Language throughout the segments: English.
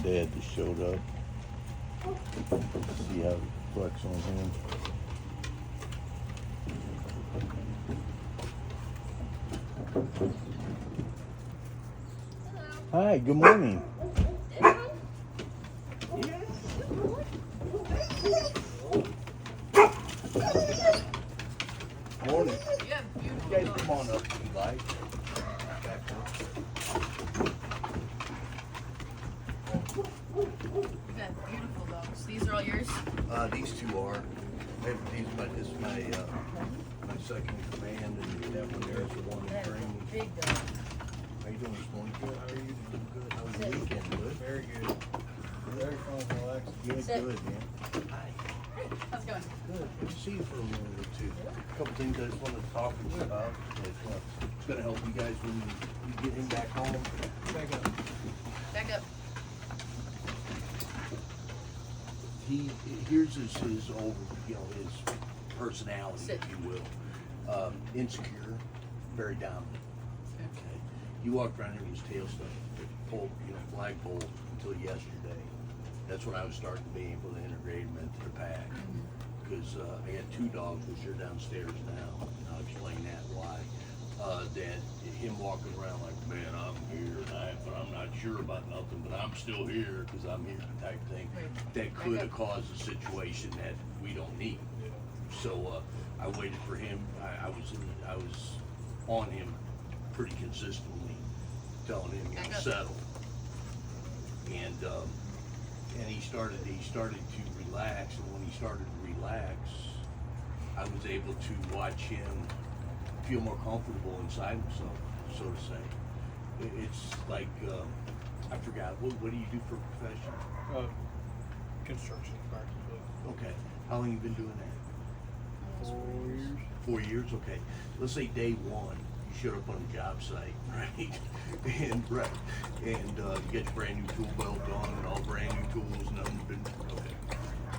dad just showed up. See how it reflects on him. Hi, good morning. Morning. Yeah, beautiful You guys dogs. come on up if you like. We got beautiful dogs. These are all yours? These two are. This is my second in command, and that one there is the one in training. Big dog. How you doing this morning? Good. How are you? Doing good. How was your weekend? Good. Very good. Very fun, relaxing. Good. Sit. Good, man. Hi. How's it going? Good. Good to see you for a minute or two. A couple things I just wanted to talk with you about. It's going to help you guys when you get him back home. Back up. Back up. Here's his over, his personality, Sit. if you will. Insecure, very dominant. Okay. He walked around here with his tail stuck, pulled, flagpole until yesterday. That's when I was starting to be able to integrate him into the pack. Because I got two dogs, which are downstairs now, and I'll explain that why. That him walking around like, man, I'm here, but I'm not sure about nothing, but I'm still here because I'm here type thing. Right. That could have caused a situation that we don't need. So I waited for him. I was on him pretty consistently, telling him Back to up. settle. And he started to relax. And when he started to relax, I was able to watch him feel more comfortable inside himself, so to say. It's like I forgot. What do you do for a profession? Construction practically. Okay. How long you been doing that? 4 years. 4 years, okay. Let's say day one, you showed up on the job site, right? And you get your brand new tool belt on and all brand new tools, nothing's been okay.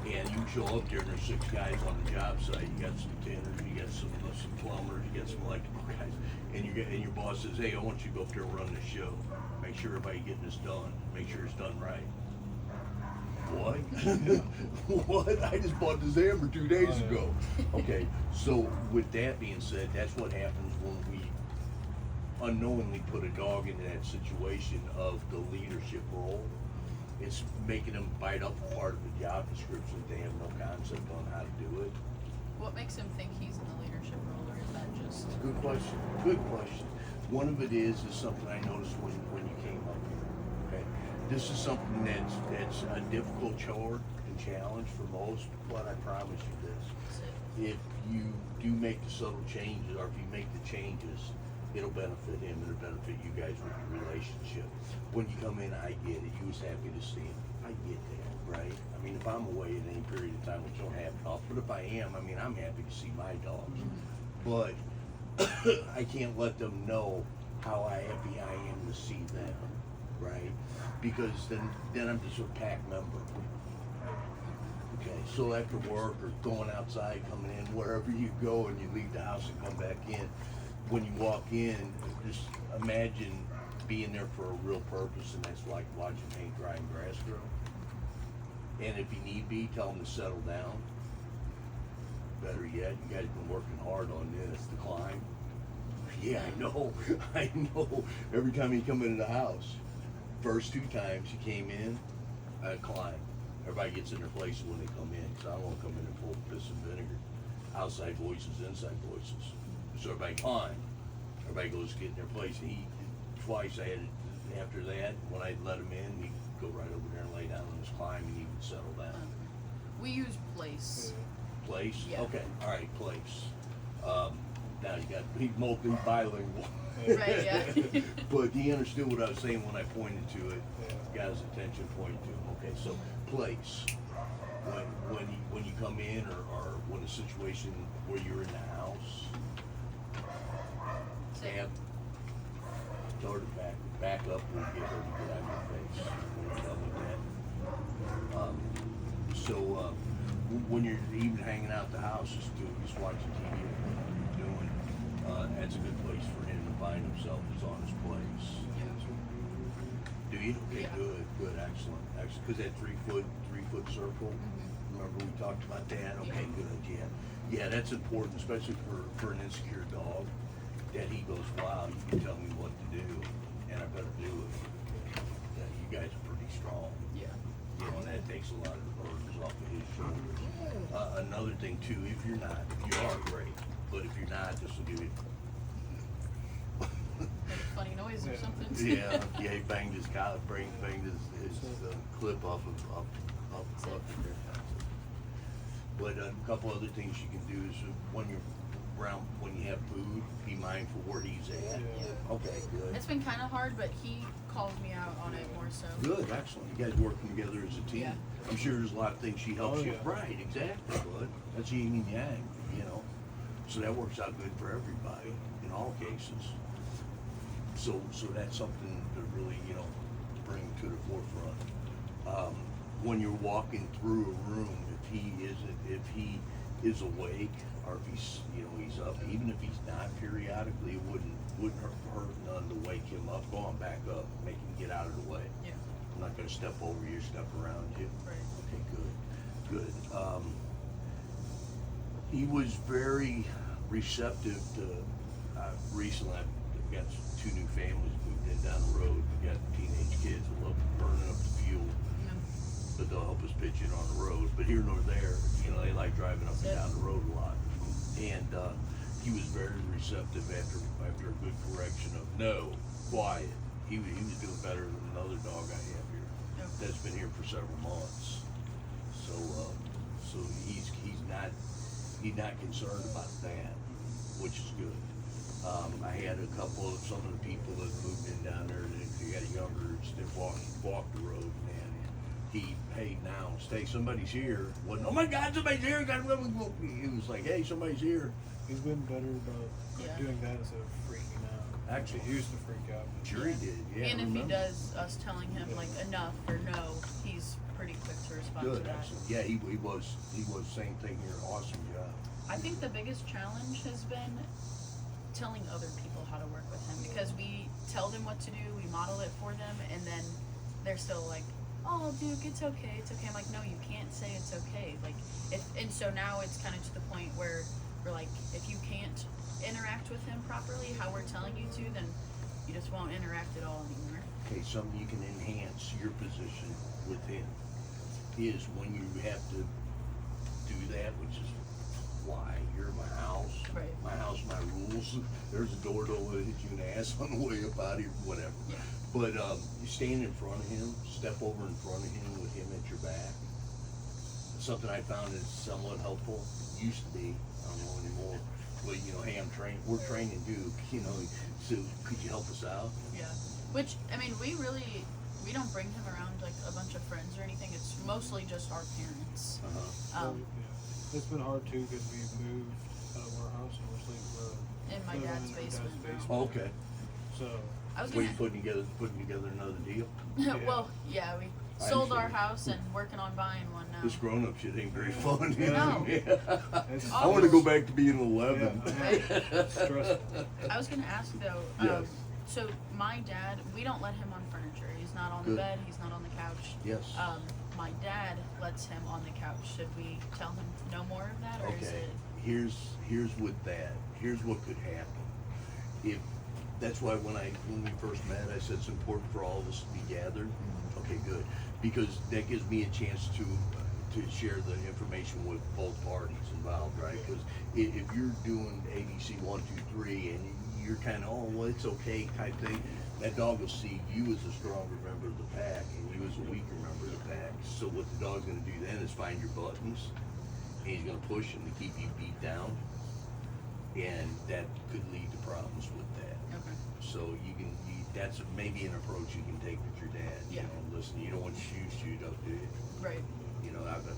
And you show up there and there's 6 guys on the job site. You got some tanners, you got some plumbers, you got some electrical guys, and your boss says, hey, I want you to go up there and run this show. Make sure everybody getting this done. Make sure it's done right. What? What? I just bought this hammer 2 days ago. Okay, so with that being said, that's what happens when we unknowingly put a dog into that situation of the leadership role. It's making them bite up part of the job description. They have no concept on how to do it. What makes him think he's in the leadership role, or is that just... Good question. Good question. One of it is something I noticed when you came up here. Okay, this is something that's a difficult chore and challenge for most, but I promise you this: if you do make the subtle changes, or if you make the changes, it'll benefit him. It'll benefit you guys with your relationship. When you come in, I get it. You was happy to see him. I get that, right? I mean, if I'm away at any period of time, which don't happen often, but if I am, I mean, I'm happy to see my dogs. But I can't let them know how happy I am to see them, right? Because then I'm just a pack member. Okay, so after work or going outside, coming in, wherever you go and you leave the house and come back in, when you walk in, just imagine being there for a real purpose, and that's like watching paint dry and grass grow. And if you need be, tell them to settle down. Better yet, you guys been working hard on this, the climb. Yeah, I know, I know. Every time you come into the house, first 2 times you came in, I climb. Everybody gets in their places when they come in, because I don't want to come in and pull piss and vinegar. Outside voices, inside voices. So everybody climb. Everybody goes to get in their place. And twice I had, after that, when I let him in, he'd go right over there and lay down on his climb and he would settle down. We use place. Place? Yeah. Okay, all right, place. Now you got, he's multi-bilingual. Right, yeah. But he understood what I was saying when I pointed to it. Got his attention, pointed to him. Okay, so place. When you come in or when a situation where you're in the house, Sit. tell her to back up and get her to get out of your face when you're done with that. So when you're even hanging out the house, just watching TV or whatever you're doing, that's a good place for him to find himself, is on his place. Do you? Okay, Yeah. good, excellent, cause that 3 foot circle, remember we talked about that? Okay, Yeah. good, yeah. Yeah, that's important, especially for an insecure dog, that he goes, wow, you can tell me what to do, and I better do it. That you guys are pretty strong. Yeah. You know, and that takes a lot of the burdens off of his shoulders. Another thing too, if you are great, but if you're not, this will give you. Like a funny noise or Yeah. something. Yeah, he banged his collar, banged his clip off of here. But a couple other things you can do is when you're around, when you have food, be mindful where he's at. Yeah. Okay, good. It's been kind of hard, but he calls me out on it more so. Good, excellent. You guys working together as a team. Yeah. I'm sure there's a lot of things she helps Oh, you. yeah. Right, exactly, bud. That's yin and yang, you know. So that works out good for everybody in all cases. So that's something to really, you know, bring to the forefront. When you're walking through a room, if he is awake or if he's, you know, he's up, even if he's not periodically, it wouldn't hurt none to wake him up. Go on, back up, make him get out of the way. Yeah. I'm not gonna step over you, step around you. Right. Okay, good. He was very receptive to, recently I've got 2 new families moved in down the road. We got teenage kids that love burning up the fuel, Yeah. but they'll help us pitch in on the road. But here nor there, you know, they like driving up and Yeah. down the road a lot. And, he was very receptive after a good correction of no, quiet. He was doing better than another dog I have here Yeah. that's been here for several months. So he's not concerned about that, which is good. I had some of the people that moved in down there that they got younger that walked the road, and hey, now stay, somebody's here. Wasn't, oh my God, somebody's here. Got to He was like, hey, somebody's here. He's been better about Yeah. doing that instead of freaking out. Actually. He used to freak out. Sure he did. Yeah, And if he remember. does us telling him like enough or no, he's pretty quick to respond Good, to that. excellent. Yeah, he was same thing here. Awesome job. I think the biggest challenge has been telling other people how to work with him, because we tell them what to do, we model it for them, and then they're still like, oh Duke, it's okay. I'm like, no, you can't say it's okay. Like, and so now it's kind of to the point where we're like, if you can't interact with him properly how we're telling you to, then you just won't interact at all anymore. Okay, something you can enhance your position with him is when you have to do that, which is why you're in my house. Right. My house, my rules. There's a door, don't let you an ass on the way up out here, whatever. Yeah. But you stand in front of him, step over in front of him with him at your back. Something I found is somewhat helpful. Used to be, I don't know anymore. But you know, hey, we're training Duke, you know, so could you help us out? Yeah. Which, I mean, we don't bring him around like a bunch of friends or anything. It's mostly just our parents. Uh-huh. Yeah. It's been hard too because we moved out of our house and we're sleeping In my living dad's in our basement now. Oh, okay. So I was What, gonna. you putting together another deal? Well, yeah, we I sold our understand. house and working on buying one now. This grown-up shit ain't very fun. No. it's I wanna go back to being 11. Yeah. Stressful. I was gonna ask though. Yes. So my dad, we don't let him on furniture. He's not on Good. the bed. He's not on the couch. Yes. My dad lets him on the couch. Should we tell him no more of that, or is Okay, it? here's what could happen. If, that's why when we first met, I said it's important for all of us to be gathered. Okay, good, because that gives me a chance to share the information with both parties involved, right? Because if you're doing ABC 1, 2, 3, and you're kind of, oh, well, it's okay type thing, that dog will see you as a stronger member of the pack and you as a weaker member of the pack. So what the dog's gonna do then is find your buttons, and he's gonna push them to keep you beat down, and that could lead to problems with that. Okay. So that's maybe an approach you can take with your dad. Yeah. You know, listen, you don't want your shoes chewed up, do you? Right. You know, I've been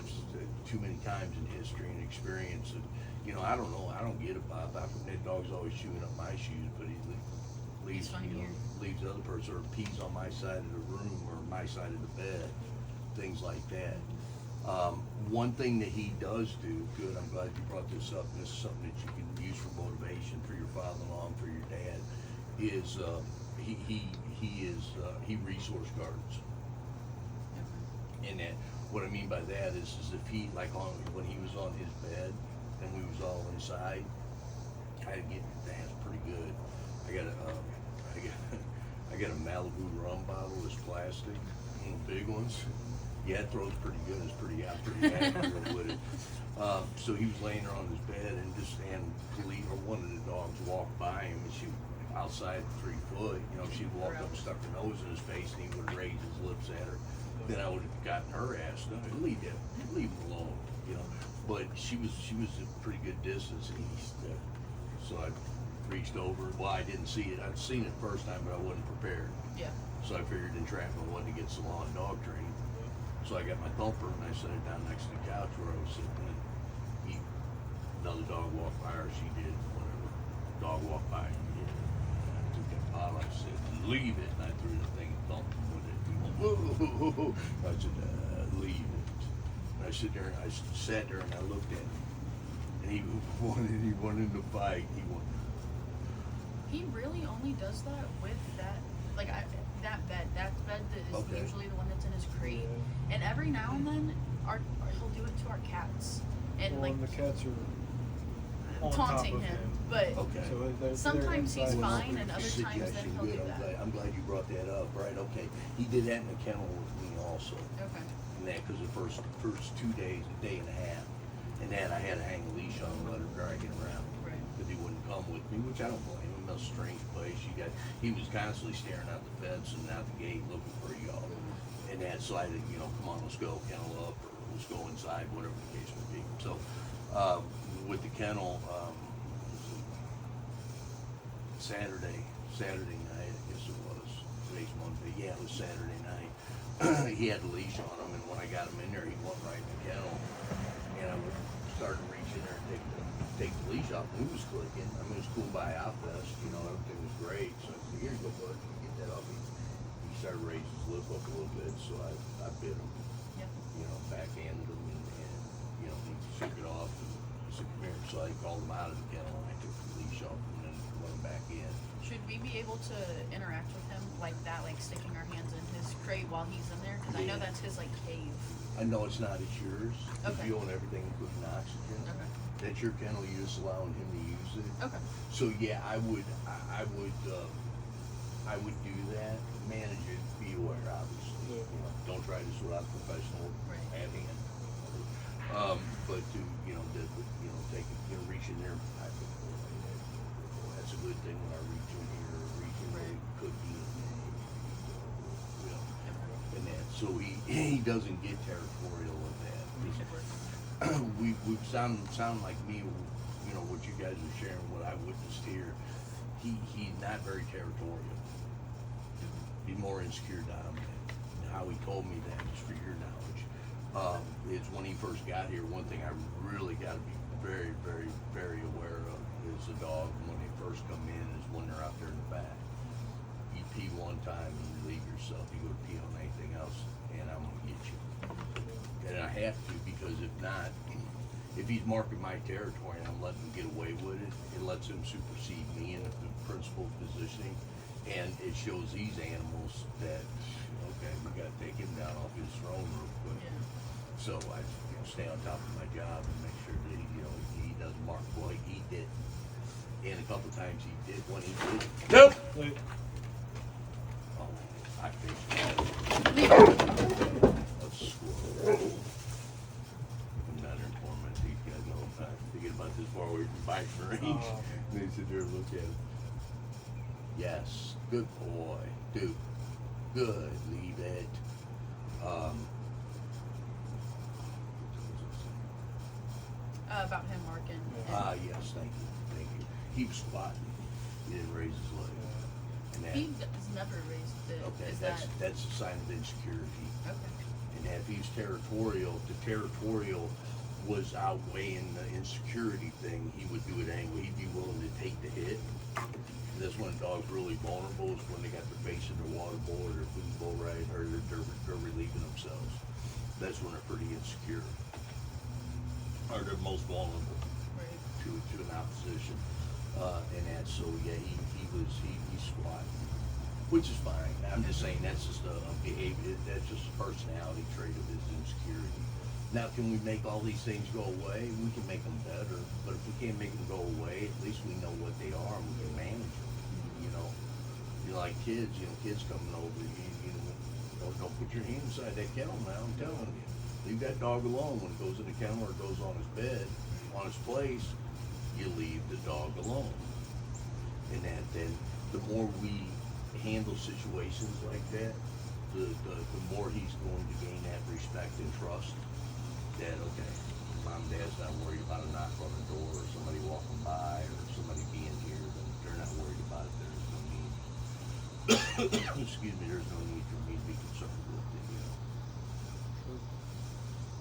too many times in history and experience, and you know, I don't know, I don't get it, Bob. That dog's always chewing up my shoes, but he leaves, He's fine you know, here. leaves the other person, or pees on my side of the room or my side of the bed, things like that. One thing that he does do, good, I'm glad you brought this up, and this is something that you can use for motivation for your father-in-law and for your dad, is, he resource guards. And that, what I mean by that is if he, like when he was on his bed and we was all inside, I'd get, that's pretty good. I got a Malibu rum bottle, it's plastic, one of the big ones. Yeah, it throws pretty good, it's pretty accurate with it. So he was laying there on his bed and one of the dogs walked by him and she, outside 3 foot, you know, she'd walk up and stuck her nose in his face and he would raise his lips at her. Then I would have gotten her ass done. Leave him alone, you know. But she was a pretty good distance, and so I reached over. Well, I didn't see it. I'd seen it first time, but I wasn't prepared. Yeah. So I figured entrapment wanted to get some lawn dog training. So I got my thumper and I set it down next to the couch where I was sitting. And another dog walked by, or she did, whatever. Dog walked by. I took that bottle. I said, "Leave it," and I threw the thing and thumped him with it. Whoa. I said, "Leave it." And I sat there and I looked at him, and he wanted to fight. He really only does that with that, like that bed. That bed that is Okay. usually the one that's in his crate. And every now and then, he'll do it to our cats, and Well, like and the cats are on taunting top of him. But Okay. So they're sometimes he's inside. fine, and other times then Suggestion, he'll do good. that. I'm glad you brought that up. Right? Okay. He did that in the kennel with me also. Okay. And that because the first 2 days, a day and a half, and that I had to hang a leash on and let her drag it around. Right. Because he wouldn't come with me, which I don't blame him. No strange place. He was constantly staring out the fence and out the gate looking for y'all. And that, so I didn't, come on, let's go kennel up, or let's go inside, whatever the case may be. So, with the kennel, Saturday night, I guess it was. Today's Monday. Yeah, it was Saturday night. He had the leash on him, and when I got him in there, he went right in the kennel, and I started to reach in there and take the leash off, and he was clicking. I mean, it was cool by Outfest, everything was great. So I said, "Here you go, bud, get that off." He started raising his lip up a little bit, so I bit him, Yep. backhanded him, and he shook it off, and I said, "Come here." So I called him out of the kennel, and I took the leash off, and then let him back in. Should we be able to interact with him like that, like sticking our hands in his crate while he's in there? Because I know that's his like cave. I know it's not, it's yours. Okay. You own everything, including oxygen. Okay. That's your kennel, you're just allowing him to use it. Okay. So yeah, I would do that, manage it, be aware, obviously. Yeah. Don't try this without professional Right. having it. But to, take it, reach in there, that's a good thing when I reach in here, Right. cookie and that, so he doesn't get territorial with that. Should work. We sound like me, what you guys are sharing, what I witnessed here. He's not very territorial. He's more insecure dominant. How he told me that, just for your knowledge, is when he first got here, one thing I really got to be very, very, very aware of is the dog when they first come in is when they're out there in the back. You pee one time and you leave yourself, you go to pee on anything else, and I'm gonna get you. And I have to, because if not, if he's marking my territory and I'm letting him get away with it, it lets him supersede me in the principal positioning. And it shows these animals that, okay, we gotta take him down off his throne real quick. Yeah. So I, stay on top of my job and make sure that he doesn't mark, well, he did. And a couple times he did, when he did, nope! Like, Oh, I faced that. Leave it. Let's squirrel. I'm not informant, these guys all the time. They get about this far away from biting range. Oh, okay. And they sit there and look at it. Yes, good boy. Dude, good, leave it. About him marking. Yes, thank you. He was squatting. He didn't raise his leg. And that, He has never raised it. okay, Is that's a sign of insecurity. okay? And if he's territorial, the territorial was outweighing the insecurity thing, he would do it anyway. He'd be willing to take the hit. And that's when a dog's really vulnerable, is when they got their face in their water bowl or their food bowl, right, or they're relieving themselves. That's when they're pretty insecure. Or they're most vulnerable Right. to an opposition. And that, so yeah, he squat, which is fine. I'm just saying that's just a behavior, that's just a personality trait of his insecurity. Now, can we make all these things go away? We can make them better, but if we can't make them go away, at least we know what they are and we can manage them. You know, you're like kids. You know, kids coming over. You know, don't put your hand inside that kennel now. I'm telling you, leave that dog alone. When it goes in the kennel or it goes on his bed, on his place, you leave the dog alone. And then the more we handle situations like that, the more he's going to gain that respect and trust that, okay, mom and dad's not worried about a knock on the door or somebody walking by or somebody being here, then they're not worried about it. There's no need. Excuse me, there's no need for me to be concerned with it, you know.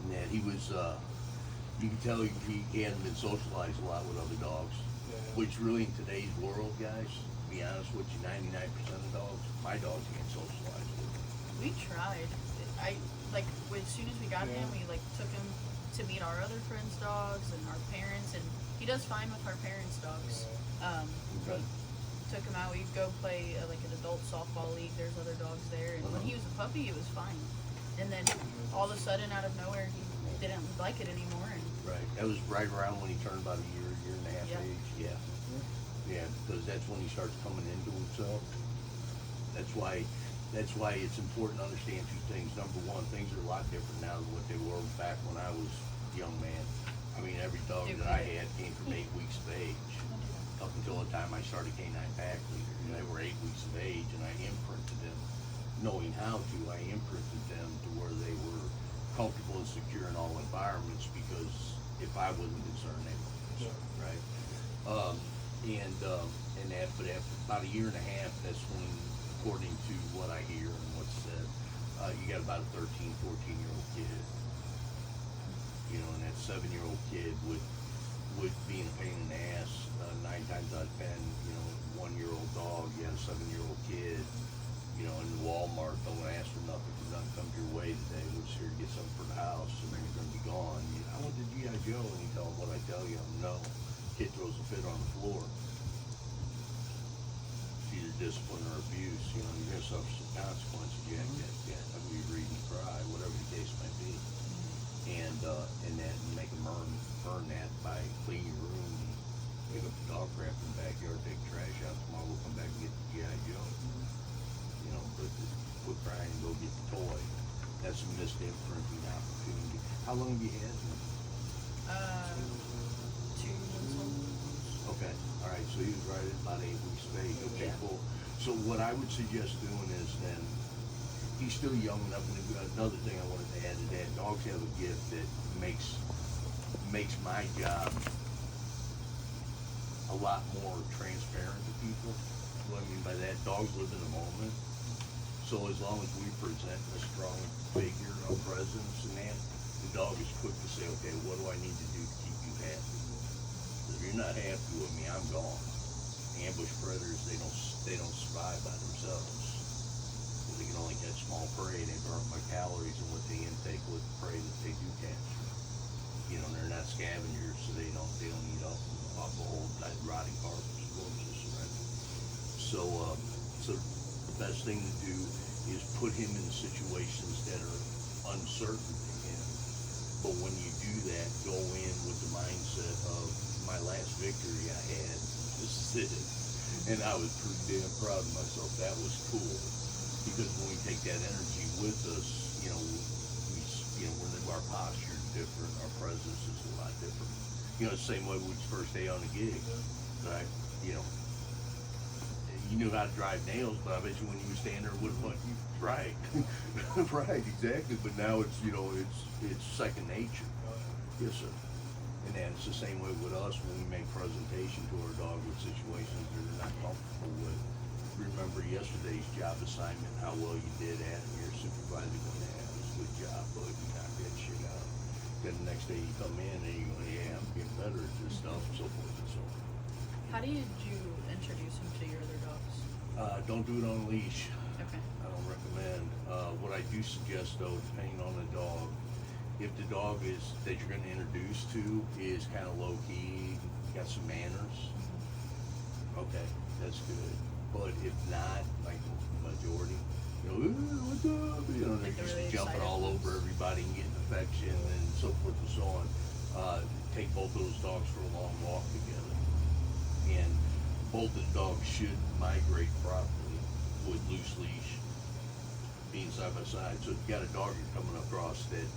And that he was, you can tell he hadn't been socialized a lot with other dogs, Yeah. which really in today's world, guys, to be honest with you, 99% of dogs, my dogs can't socialize with them. We tried. As soon as we got him, we took him to meet our other friends' dogs and our parents, and he does fine with our parents' dogs. Okay. Took him out. We'd go play an adult softball league. There's other dogs there, and when he was a puppy, it was fine. And then all of a sudden, out of nowhere, he didn't like it anymore. And Right, that was right around when he turned about a year and a half Yeah. age, yeah. Yeah, because that's when he starts coming into himself. That's why it's important to understand two things. Number one, things are a lot different now than what they were back when I was a young man. I mean, every dog that I had came from 8 weeks of age. Up until the time I started Canine Pack Leader, and they were 8 weeks of age, and I imprinted them, knowing how to, I imprinted them to where they were comfortable and secure in all environments, because if I wasn't concerned, they weren't concerned, right? But after about a year and a half, that's when, according to what I hear and what's said, you got about a 13, 14-year-old kid. You know, and that 7-year-old kid would be in a pain in the ass 9 times out of 10. You know, 1-year-old dog, you had a 7-year-old kid. You know, in Walmart, don't ask for nothing because nothing comes your way today. We're just here to get something for the house, and then you're gonna be gone. I went to G.I. Joe, and you tell them what I tell you. No, kid throws a fit on the floor. It's either discipline or abuse. You know, you're gonna suffer some consequences. You have to be read and cry, whatever the case might be. And that you make them earn that by cleaning your room, pick up the dog crap in the backyard, take the trash out. Tomorrow we'll come back and get the G.I. Joe. You know, but quit crying and go get the toy. That's a missed imprinting opportunity. How long have you had him? 2 months old. Okay, all right, so he was right at about 8 weeks of age. Okay, Yeah. cool. So what I would suggest doing is then, he's still young enough, and another thing I wanted to add to that, dogs have a gift that makes my job a lot more transparent to people. What I mean by that, dogs live in the moment. So as long as we present a strong figure, a presence, and that, the dog is quick to say, okay, what do I need to do to keep you happy? If you're not happy with me, I'm gone. Ambush predators, they don't survive by themselves. They can only catch small prey. They burn my calories and what they intake with the prey that they do catch. You know, they're not scavengers, so they don't eat up off the whole rotting carcass, corpses, right? So the best thing to do is put him in situations that are uncertain to him. But when you do that, go in with the mindset of, my last victory I had, this is it. And I was pretty damn proud of myself. That was cool. Because when we take that energy with us, you know, our posture is different, our presence is a lot different. You know, the same way with first day on the gig, right? You know, you knew how to drive nails, but I bet you when you were standing there with a bunch, right, right, exactly. But now it's, you know, it's second nature. Yes, sir. And then it's the same way with us when we make presentation to our dog with situations that they're not comfortable with. Remember yesterday's job assignment, how well you did at it, and your supervisor going to have a good job, but you knocked that shit out. Then the next day you come in and you go, yeah, I'm getting better at this stuff, so forth and so on. How did you introduce him to your other dogs? Don't do it on a leash. Okay. I don't recommend. What I do suggest though, depending on the dog, if the dog that you're going to introduce to is kind of low key, got some manners, Okay, that's good. But if not, like majority, "Ooh, what's up?" They're Like the just really jumping excited all ones. over everybody and getting affection and so forth and so on. Take both of those dogs for a long walk together. And both the dogs should migrate properly with loose leash, being side by side. So if you got a dog you're coming across that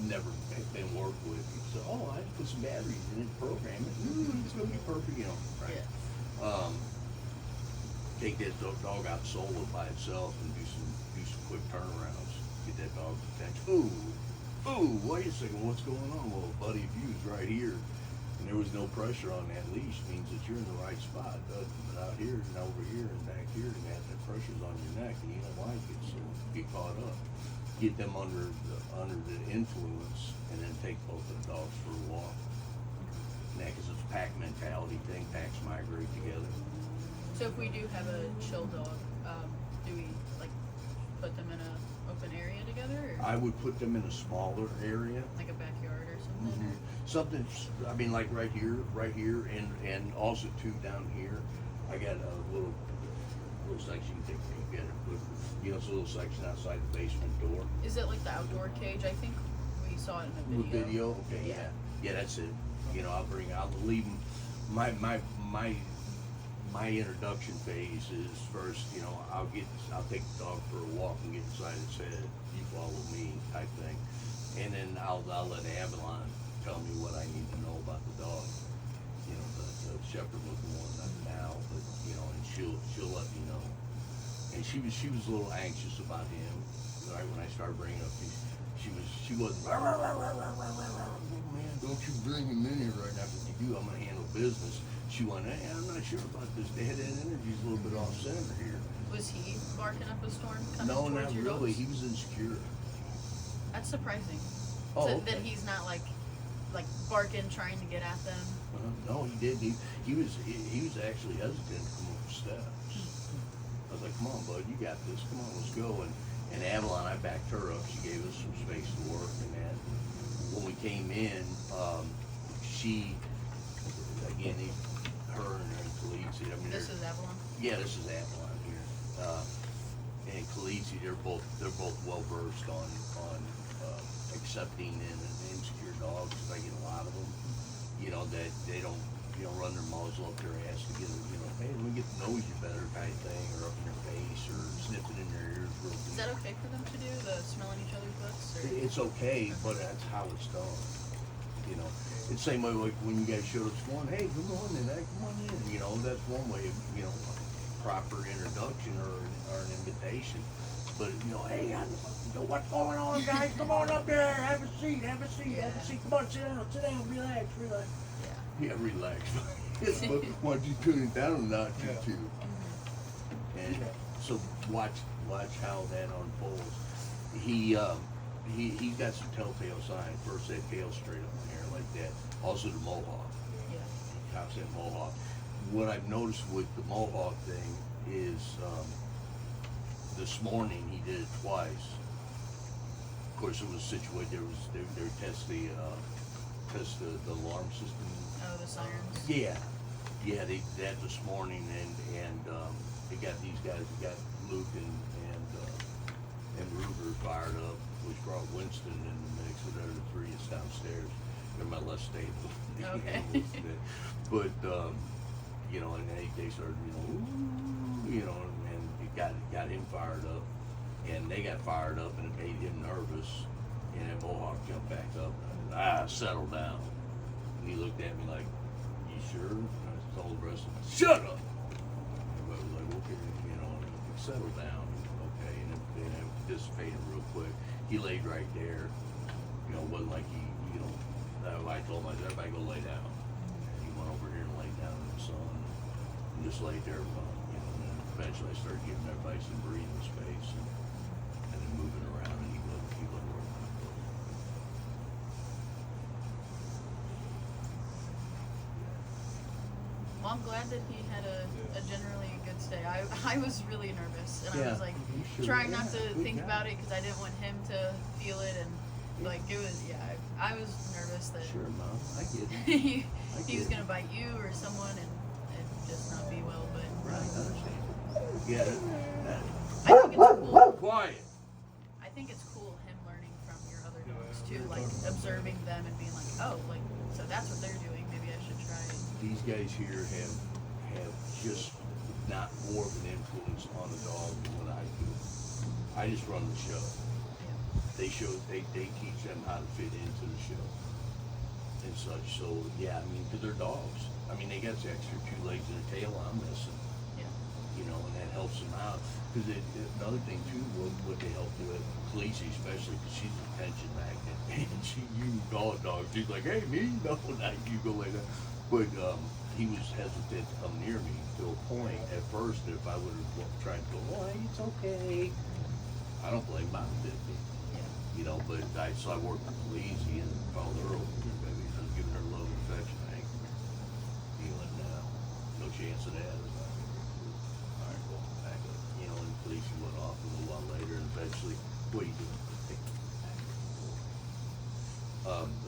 never been worked with, you say, "Oh, I put some batteries in it, program it. It's gonna be perfect," right? Yeah. Take that dog out solo by itself and do some quick turnarounds. Get that dog's attention. Ooh, wait a second, what's going on? Well, buddy, if you was right here and there was no pressure on that leash, means that you're in the right spot, doesn't it? But out here and over here and back here, and that pressure's on your neck, and you don't like it, so get caught up. Get them under the influence, and then take both of the dogs for a walk. And that, 'cause it's a pack mentality thing. Packs migrate together. So if we do have a chill dog, do we like put them in a open area together, or I would put them in a smaller area. like a backyard or something? Something, I mean, like right here, and also too down here. I got a little section, you can take a peek at it, but, it's a little section outside the basement door. Is it like the outdoor cage? I think we saw it in a With video. video, okay, Yeah. yeah, that's it. I'll leave them, my introduction phase is first, I'll take the dog for a walk and get inside its head, you follow me type thing. And then I'll let Avalon tell me what I need to know about the dog. The shepherd looking one, not now, but, and she'll let me know. And she was a little anxious about him, right, when I started bringing up these, she wasn't, "Rah, rah, rah, rah, rah, rah, rah, rah." "Man, don't you bring him in here right now, 'cause if you do, I'm gonna handle business." She went, "Hey, I'm not sure about this, Dad, that energy's a little bit off center here." Was he barking up a storm coming No, towards not your really, dogs? he was insecure. That's surprising. Oh, So okay. that he's not like barking, trying to get at them. No, he did, he was actually hesitant to come up the steps. I was like, "Come on, bud, you got this, come on, let's go." And Avalon, I backed her up, she gave us some space to work, and that, when we came in, she, again, her and Khaleesi, I mean, This is Avalon. yeah, this is Avalon here. And Khaleesi, they're both well versed on accepting and insecure dogs, 'cause I get a lot of them, that they don't, run their muzzle up their ass to get, "Hey, let me get to know you better" type thing, or up in your face, or sniffing in their ears real Is deep. that okay for them to do? The smelling each other's butts? Or? It's okay, but that's how it's done. It's the same way like when you guys showed up this morning, "Hey, good morning, come on in." That's one way of, proper introduction or an invitation. But, "Hey, what's going on, guys? Come on up there, have a seat, have a seat. Come on, sit down, relax. Yeah. Yeah, relax. But why don't you tune it down a notch or Yeah. two? And so watch how that unfolds. He's got some telltale signs. First, that tail straight up in the air like that. Also the mohawk. Yeah. Tops that mohawk. What I've noticed with the mohawk thing is, this morning he did it twice. Of course, it was situated. They were test the alarm system. Oh, the sirens. Yeah, they did that this morning, and they got these guys. They got Luke and Ruger fired up, which brought Winston in the mix. So they're the three that's downstairs. They're my less stable. Okay. But and they started, and it got him fired up, and they got fired up, and it made him nervous, and that mohawk jumped back up. And I said, settle down. And he looked at me like, "You sure?" And I told the rest of them, "Shut up." Everybody was like, "Okay," and settle down, okay, and it dissipated real quick. He laid right there, it wasn't like I told him, "Everybody go lay down." And he went over here and laid down in the sun, and just laid there, and then eventually I started giving everybody some breathing space, and then moving around, and he wouldn't work. Well, I'm glad that he had a generally good stay. I was really nervous, and I was like You sure? trying not to Good think guy. about it because I didn't want him to feel it, and it was I was nervous that Sure, Mom, I get it. he I was get gonna bite you or someone, and just not be well, but Right, I understand. Yeah, that, I think it's cool. quiet. I think it's cool him learning from your other Yeah, dogs we too, were like talking about observing them and being like, oh, like so that's what they're doing. Maybe I should try. These guys here have just not more of an influence on the dog than what I do. I just run the show. Yeah. They teach them how to fit into the show and such. So yeah, I mean, 'cause they're dogs. I mean, they got the extra 2 legs and a tail I'm missing. Yeah. You know, and that helps them out. Because another thing too, what they help do it, Khaleesi especially, because she's an attention magnet, and you can call a dog, she's like, hey, me, no, not you, go like that. But he was hesitant to come near me to a point at first. That if I would have tried to go, oh, hey, it's okay. I don't blame him, did me. Yeah. You know, but so I worked with Khaleesi and called her over here, baby. I was giving her a little affection, I ain't feeling no chance of that. All right, well, back up. You know, and Khaleesi went off a little while later, and eventually, what are you doing?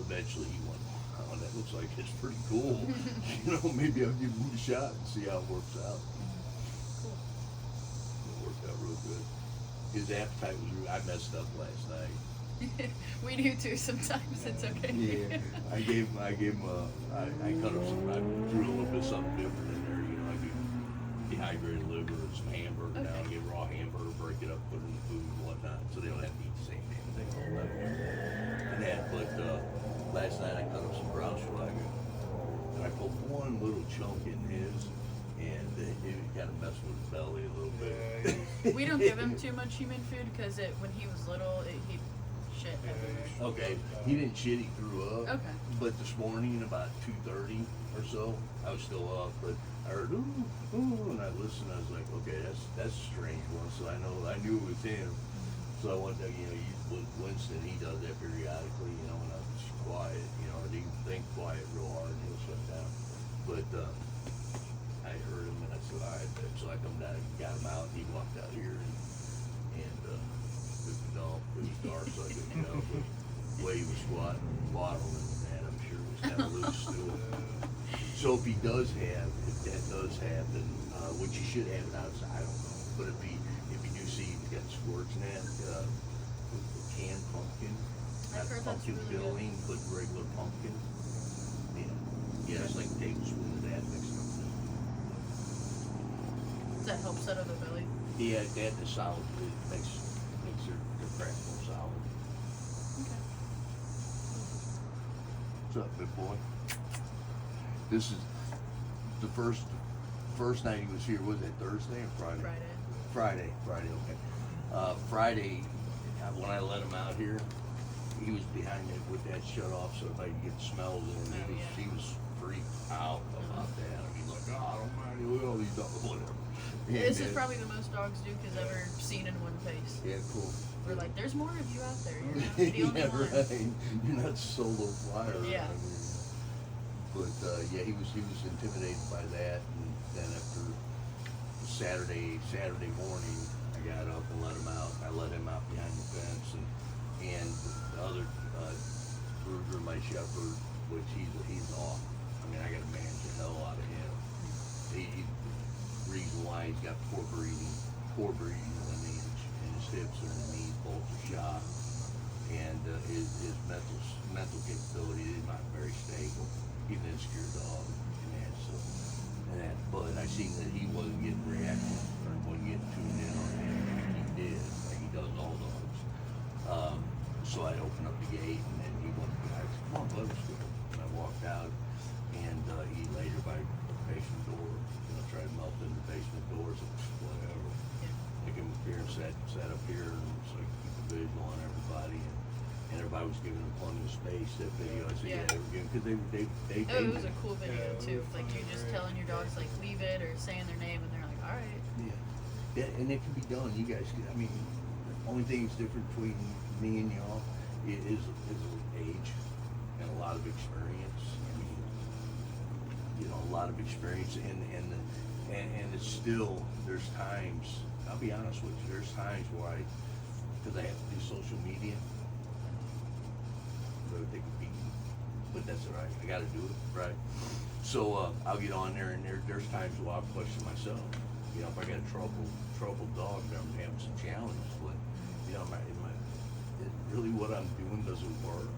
Eventually he went, oh, that looks like it's pretty cool. You know, maybe I'll give him a shot and see how it works out. Cool. It worked out real good. His appetite was I messed up last night. We do too sometimes. It's okay. Yeah, I gave him, I cut up some, I threw a little bit of something different in there, you know, I do dehydrated liver and some hamburger now, I Okay. get raw hamburger, break it up, put it in the food and whatnot, so they don't have to eat the same damn thing all that. And that, but, last night I cut up some Braunschweiger, and I put one little chunk in his, and it kind of messed with his belly a little bit. We don't give him too much human food because when he was little, he shit everywhere. Okay, he didn't shit, he threw up. Okay. But this morning, about 2:30 or so, I was still up, but I heard ooh, ooh, and I listened. I was like, okay, that's a strange one. So I knew it was him. So I went to, Winston, he does that periodically, you know, when I was quiet, you know, or he can think quiet real hard and he'll shut down. But I heard him and I said, all right, babe. So I come down and got him out, and he walked out here and took the dog. It was dark, so I couldn't go. But the way he was squatting and waddling, and I'm sure it was kind of loose still. So if that does happen, which you should have it outside, I don't know. But if you do see he's got squirts in that, canned pumpkin, not I've heard that's pumpkin really good. filling, but regular pumpkin. Yeah, it's like a tablespoon of that mixed up. Does that help settle the belly? Yeah, that is solid. It makes their crack more solid. Okay. What's up, big boy? This is the first night he was here. Was it Thursday or Friday? Friday. Friday, okay. Friday, when I let him out here, he was behind it with that shut off so if I could get smells in. Oh, yeah. He was freaked out about that. I mean, like, oh, I don't mind, look at all these dogs, whatever. This is probably the most dogs Duke has ever seen in one face. Yeah, cool. We're like, there's more of you out there. You're not the only Yeah, one. right. You're not solo flyer. Yeah. I mean, but yeah, he was intimidated by that, and then after Saturday morning, I got up and let him out. I let him out behind the fence, and the other Ruger, my shepherd, which he's off. I mean, I got to manage the hell out of him. He reason why he's got poor breathing lineage, and his hips and his knees both are shot, and his mental capability is not very stable. He's an insecure dog, and that. But I seen that he wasn't getting reactive or wasn't getting tuned in on him like he did, like he does all dogs. So I opened up the gate, and then he went. I said, "Come on, bud, let's go." And I walked out, and he laid her by the basement door. Tried to melt in the basement doors and whatever. Yeah. I came up here and sat up here and so I could keep the visual on everybody, and everybody was giving them plenty of space. That video, I said, Yeah. they were giving, because they Oh, it was a cool video Yeah, too. it was Like you funny. just telling your dogs like leave it or saying their name and they're like, all right. Yeah, and it can be done. You guys can, I mean, the only thing that's different between me and y'all is age and a lot of experience. I mean, a lot of experience, and it's still, there's times, I'll be honest with you, there's times where because I have to do social media, but they could be, but that's all right. I got to do it, right? So I'll get on there, and there's times where I'll question myself. You know, if I got a troubled dog, then I'm having some challenges. But you know, really what I'm doing doesn't work.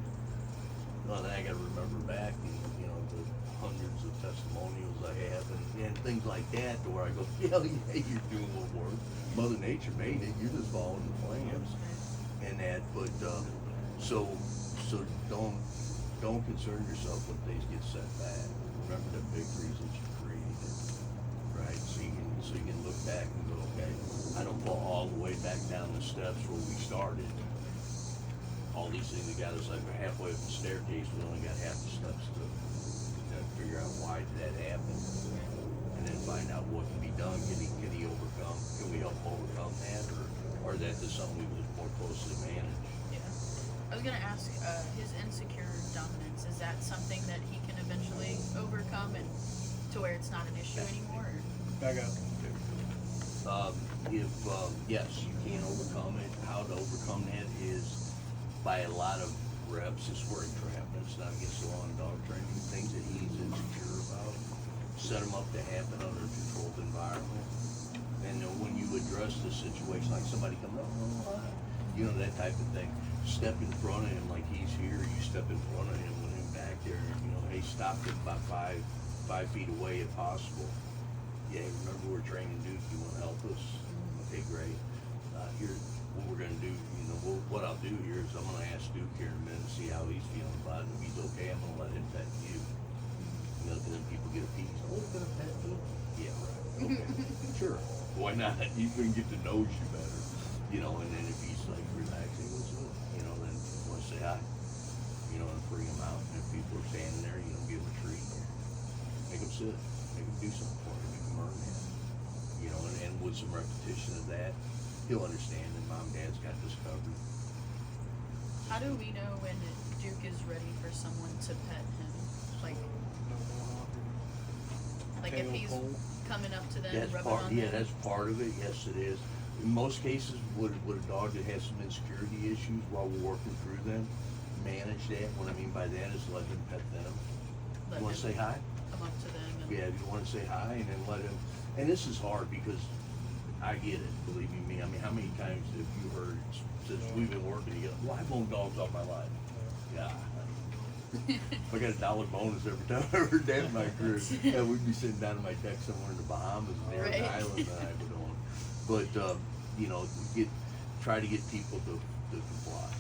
Well, then I got to remember back, you know, the hundreds of testimonials I have, and things like that, to where I go, yeah, you're doing what works. Mother Nature made it. You're just following the plans and that. But so don't concern yourself when things get set back. Remember the victories that you created, right? So you can look back and go, okay, I don't fall all the way back down the steps where we started. All these things that got us like halfway up the staircase, we only got half the steps to figure out why did that happen, and then find out what can be done. Can he overcome? Can we help overcome that, or is that just something we would more closely manage? Yeah. I was gonna ask, his insecure dominance, is that something that he can eventually overcome and to where it's not an issue anymore? Or? Back up. Yes, you can overcome it. How to overcome that is by a lot of reps. It's where entrapment's not against the law and dog training. Things that he's insecure about, set him up to happen under a controlled environment. And then when you address the situation, like somebody comes up, you know, that type of thing, step in front of him like he's here. You step in front of him with him back there. You know, hey, stop it about five feet away if possible. Yeah, remember we're training Duke. You want to help us? Okay, great. Here's what we're gonna do. You know, what I'll do here is I'm gonna ask Duke here in a minute, see how he's feeling about it. If he's okay, I'm gonna let him pet you. You know, 'cause then people get a piece. Oh, he's gonna pet me? Yeah, right. Okay, sure. Why not? He's gonna get to know you better. You know, and then if he's like relaxing, what's up? You know, then want to say hi. You know, and bring him out. And if people are standing there, you know, give him a treat. Make him sit. Make him do something for him. Make him earn it. You know, and with some repetition of that, he'll understand that mom and dad's got this covered. How do we know when Duke is ready for someone to pet him? Like if Tail he's pull. coming up to them, That's rubbing part, on yeah, them? that's part of it. Yes, it is. In most cases, with a dog that has some insecurity issues, while we're working through them, manage that. What I mean by that is let him pet them. Let You want to him say hi? come up to them and Yeah, you want to say hi, and then let him. And this is hard because I get it. Believe you me. I mean, how many times have you heard since we've been working together? Well, I've owned dogs all my life. Yeah. I got $1 bonus every time I heard that in my career. Yeah, we'd be sitting down in my deck somewhere in the Bahamas, and Right. the island that I would own. But you know, try to get people to comply.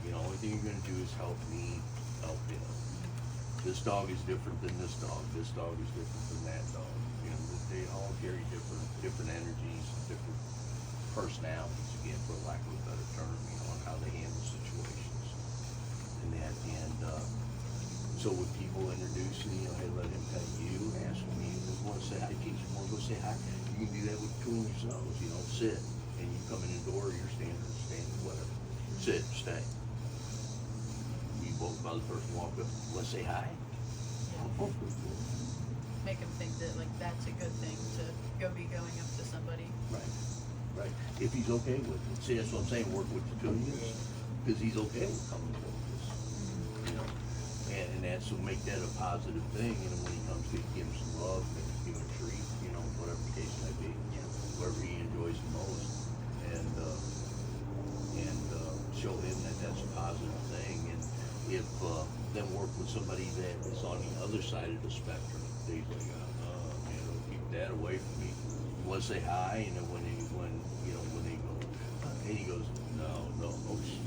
You know, only thing you're gonna do is help me, help him. This dog is different than this dog. This dog is different than that dog. You know, they all carry different energies, different personalities. Again, for lack of a better term, you know, on how they handle situations and that. And so with people introducing, you know, hey, let him pet you, ask me, you want to say hi, teach him, want to go say hi. You can do that with two of yourselves. You know, sit, and you come in the door, you're standing, whatever. Sit, stay. You both by the person walk up, let's say hi. Oh, make him think that like that's a good thing to be going up to somebody. Right. If he's okay with it. See, that's what I'm saying, work with the two of you, because he's okay with coming to this. You know, and that's, so make that a positive thing, and then when he comes, give him some love, maybe give him a treat, you know, whatever the case might be. Yeah. Wherever he enjoys the most, and show him that that's a positive thing. And if then work with somebody that is on the other side of the spectrum, they're like, man, don't keep that away from me. You want to say hi, and then when they go, and he goes, no,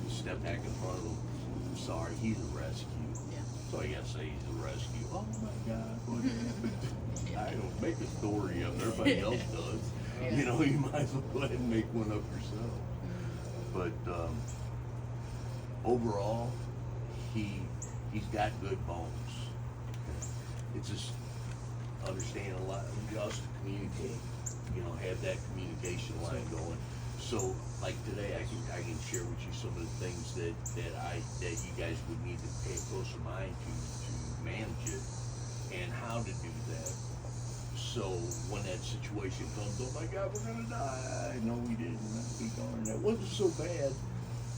step back in front of them. I'm sorry, he's a rescue. Yeah. So I gotta say he's a rescue. Oh my God, what happened? I don't make a story up. Everybody else does. Yeah. You know, you might as well go ahead and make one up yourself. But overall, he's got good bones. It's just understand a lot, just communicate. You know, have that communication line going. So, like today, I can share with you some of the things that you guys would need to pay a closer mind to manage it, and how to do that. So when that situation comes, oh my God, we're gonna die. No, we didn't. Darn, that wasn't so bad.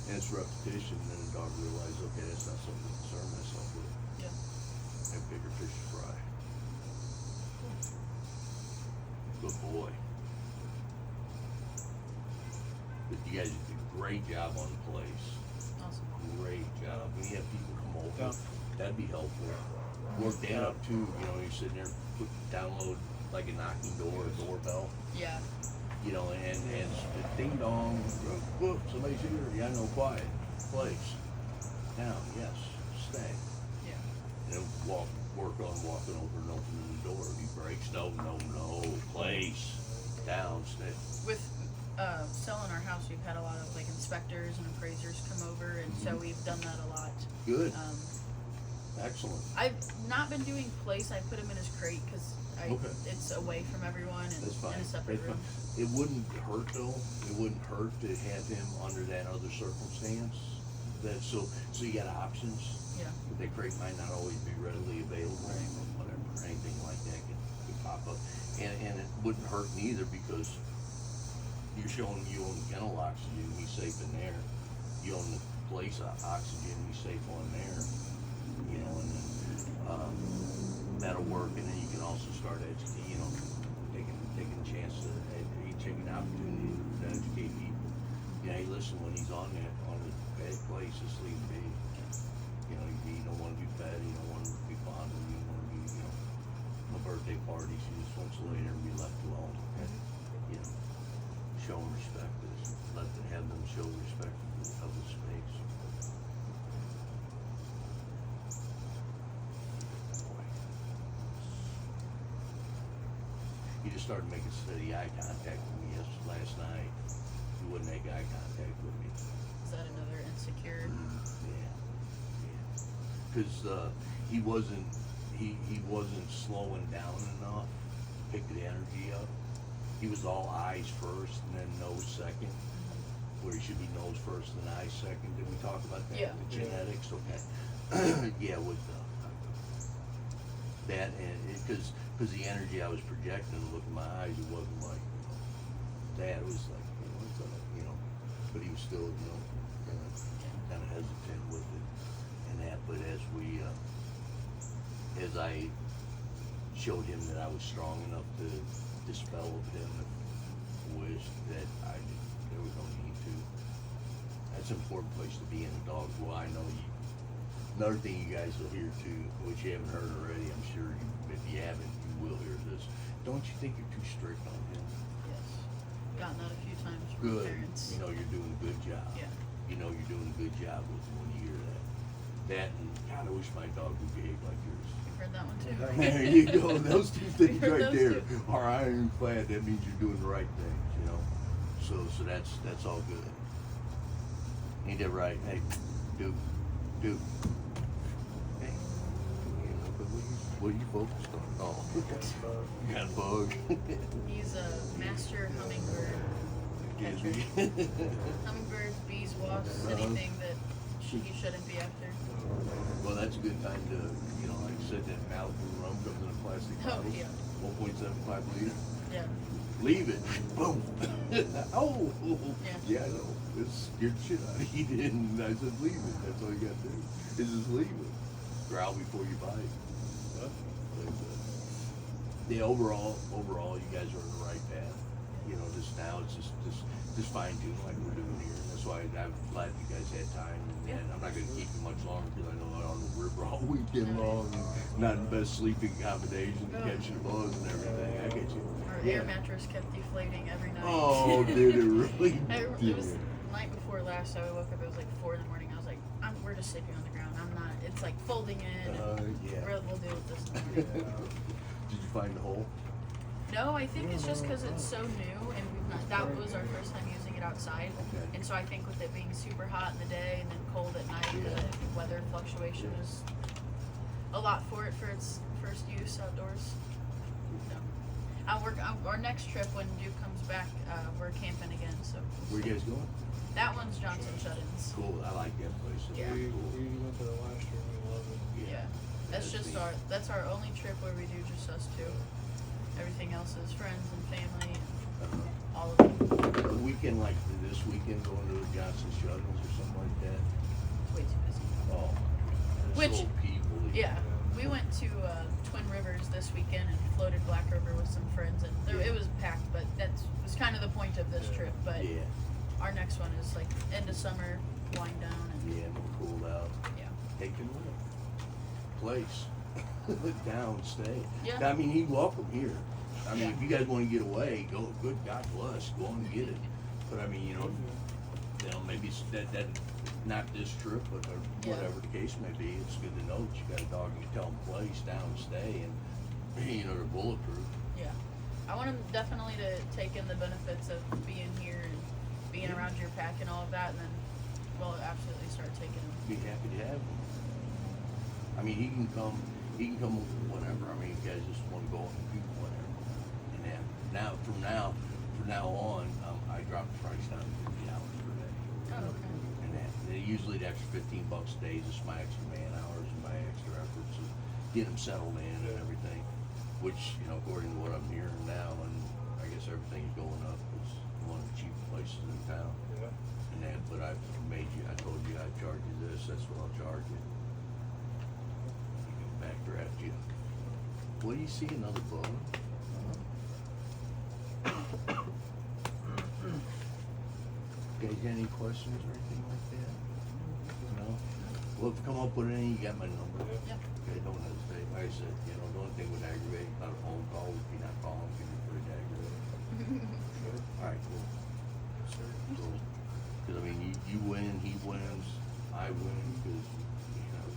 And it's repetition, and then the dog realizes, okay, that's not something to concern myself with. Yeah. have bigger fish to fry. Good boy. But you guys did a great job on the place. Awesome. Great job. When you have people come over, Yeah. that'd be helpful. Work that up too, you know, you're sitting there, download like a knocking door, a doorbell, Yeah. you know, and ding dong, whoop, somebody's here, yeah, no, quiet, place. Now, yes, stay. Yeah. And work on walking over and opening the door. If he breaks, no, place, down, stay. With selling our house, we've had a lot of like inspectors and appraisers come over, and so we've done that a lot. Good, Um, excellent. I've not been doing place. I put him in his crate because Okay. it's away from everyone and That's fine. in a separate That's room. fine. It wouldn't hurt though. It wouldn't hurt to have him under that other circumstance. So you got options. Yeah. But that crate might not always be readily available, or whatever, anything like that could pop up. And it wouldn't hurt neither because you're showing you own kennel oxygen, he's safe in there. You own the place oxygen, he's safe on there. You know, and then that'll work, and then you can also start educating, you know, taking a chance to taking an opportunity to educate people. You know, hey, listen, when he's on his bad place, just leave him be. You know, you don't want to be fed, you don't want to be fondled, you don't want to be, you know, a birthday party, she just wants to lay there and be left alone. And, you know, show them respect, have them show respect of the space. Boy. He just started making steady eye contact with me last night. He wouldn't make eye contact with me. Is that another insecure? Yeah. Cause, he wasn't slowing down enough to pick the energy up. He was all eyes first and then nose second, where he should be nose first and eyes second. Did we talk about that? Yeah. The genetics, okay. Yeah, with that, and cause the energy I was projecting, look in my eyes, it wasn't like, that, it was like, you know, but he was still, you know, kinda hesitant with it and that, but as I showed him that I was strong enough to dispel of him wished that there was no need to. That's an important place to be in a dog. Well, I know you. Another thing you guys will hear too, which you haven't heard already, I'm sure if you haven't, you will hear this. Don't you think you're too strict on him? Yes. Gotten that a few times from Good. parents. You know you're doing a good job. Yeah. You know you're doing a good job with him when you hear that. That and God, I wish my dog would behave like yours. I've heard that one too. There you go. Those two things Heard right those there two. are ironclad. That means you're doing the right things, you know. So that's all good. Ain't that right? Hey, Duke. Hey, you know, but what are you focused on? Oh, you got a bug. He's a master hummingbird catcher. Is he? Hummingbirds, bees, wasps, anything that he shouldn't be after. Well, that's a good time to, you know, like I said, that Malibu rum comes in a plastic Oh, bottle, yeah. 1.75 liter. Yeah. Leave it. Boom. Oh. Yeah. I know. It scared the shit out of you. And I said, leave it. That's all you got to do. Is just leave it. Growl before you bite. But, yeah, overall, you guys are on the right path. You know, just now it's just fine tuning like we're doing here. And that's why I'm glad you guys had time. And I'm not going to keep you much longer because I know I'm on the river all weekend long. And not in the best sleeping accommodation, catching bugs and everything. I get you. Our air mattress kept deflating every night. Oh, did it really? It was the night before last, so I woke up, it was like 4 in the morning. I was like, we're just sleeping on the ground. It's like folding in. Yeah. We'll deal with this tomorrow. Did you find the hole? No, I think it's just because it's so new, and that was our first time using it outside. Okay. And so I think with it being super hot in the day and then cold at night, Yeah. the weather fluctuation is a lot for it for its first use outdoors. So, our next trip when Duke comes back, we're camping again. So Where you guys going? that one's Johnson Shut-ins. Cool. I like that place. It's Yeah. pretty We cool. went there last year, we loved it. Yeah, that's our only trip where we do just us two. Everything else is friends and family and all of it. A weekend like this weekend, going to the Johnson Shut-ins or something like that. Way too busy. Oh, my God. Which- so people. Yeah, we went to Twin Rivers this weekend and floated Black River with some friends, and Yeah. it was packed. But that was kind of the point of this Yeah. trip. But Yeah, our next one is like end of summer, wind down, and yeah, we're cooled out. yeah. Take him with. Place. Down, stay. Yeah. I mean, he'd welcome here. I mean, Yeah. if you guys want to get away, go. Good God bless, go on and get it. But I mean, you know, maybe it's that not this trip, but or Yeah. whatever the case may be. It's good to know that you got a dog you can tell them place, down, stay, and you know they're bulletproof. Yeah, I want him definitely to take in the benefits of being here and being Yeah. around your pack and all of that, and then we'll absolutely start taking him. Be happy to have him. I mean, he can come whenever. I mean, you guys just want to go and do whatever. And then from now on, I drop the price down to $50 per day. Oh, okay. And usually the extra $15 a day is just my extra man hours and my extra efforts of getting them settled in and everything. Which, you know, according to what I'm hearing now, and I guess everything's going up, it's one of the cheapest places in town. Yeah. And then, but I told you I'd charge you this, that's what I'll charge you. You can backdraft you. What do you see, another bug? Guys, got any questions or anything like that? No? Well, if you come up with any, you got my number. Yep. Okay, don't hesitate. Like I said, you know, the only thing would aggravate, not a phone call, if you're not calling, can be pretty aggravating. Sure. Alright, cool. Yes, sir. Cool. Cause I mean, you win, he wins, I win, cause,